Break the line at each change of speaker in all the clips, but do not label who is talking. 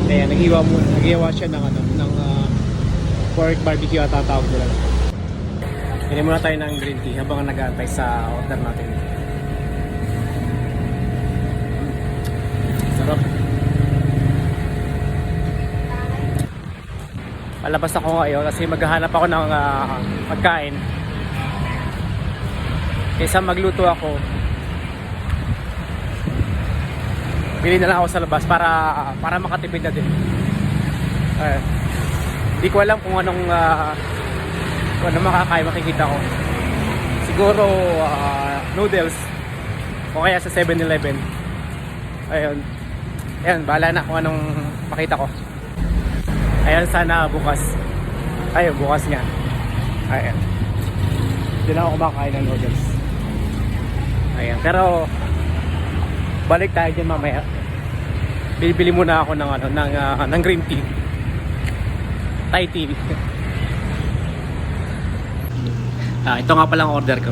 Kaya naghiwa siya ng pork barbecue at tatawag nila. Pili muna tayo ng green tea habang nag-aantay sa order natin. Sarap. Palabas ako ngayon kasi maghahanap ako ng pagkain. Kaysa magluto ako, bili na lang ako sa labas para makatipid na din. Hindi ko alam kung anong makakain makikita ko. Siguro noodles o kaya sa 7-Eleven. Ayun, bahala na kung anong makita ko. Ayun, sana bukas. Ayun, bukas nga. Ayun, hindi na ako kumakain ng noodles. Ayun, pero balik tayo dyan mamaya. Bibili muna ako ng green tea. Thai tea. Ito nga palang order ko.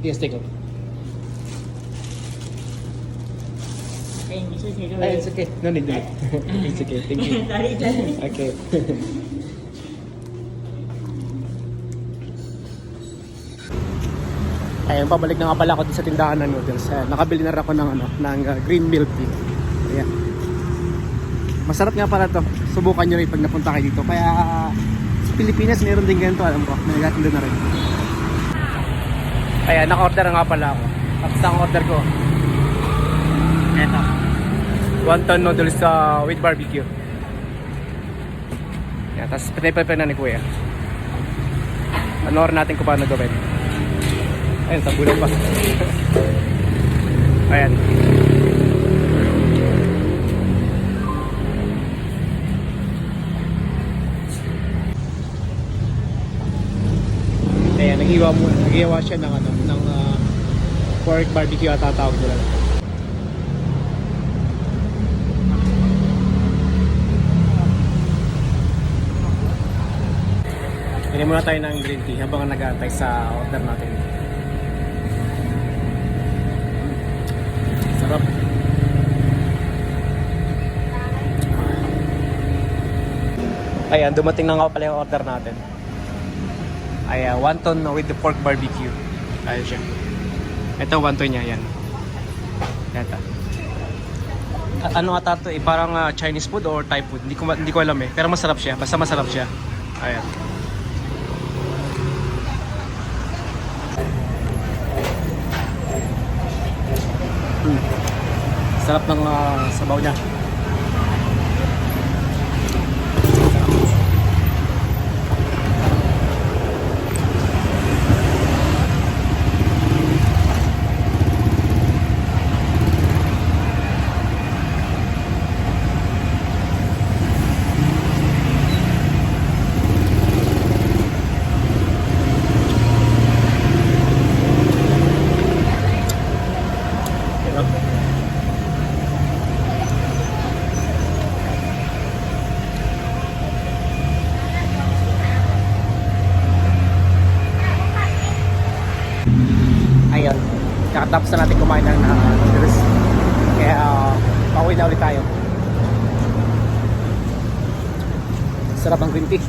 Yes, take it. It's okay. No need. It's okay. Thank you. Okay. Ayun, pabalik na nga pala ako sa tindahan ng noodles. Nakabili na rin ako ng green milk tea. Ayan. Masarap nga pala to. Subukan nyo rin pag napunta kayo dito. Kaya sa Pilipinas mayroon din ganito, alam ko. May nagatindo na rin. Ayan, naka-order nga pala ako. Tapos ang order ko, eto, wonton noodles with barbecue. Ayan, tapos pinay-prepare na ni Kuya. Panoorin natin kung paano gawin. Ayun, sa bulan pa. Ayan. Ayan, naghiwa siya ng pork barbecue at tatawag nila. Pili muna tayo ng green tea habang nag-aantay sa order natin. Sarap. Ayan, dumating na nga pala yung order natin. Ayan, wonton with the pork barbecue. Ayan siya. Ito wonton niya, yan. Ito. Ano ata ito eh, parang Chinese food or Thai food. Hindi ko alam eh, pero masarap siya. Basta masarap siya. Ayan. Sarap ng sabaw niya. Ayun, kakatapos na natin kumain ng noodles. Kaya pauwi na ulit tayo. Sarap ang green tea.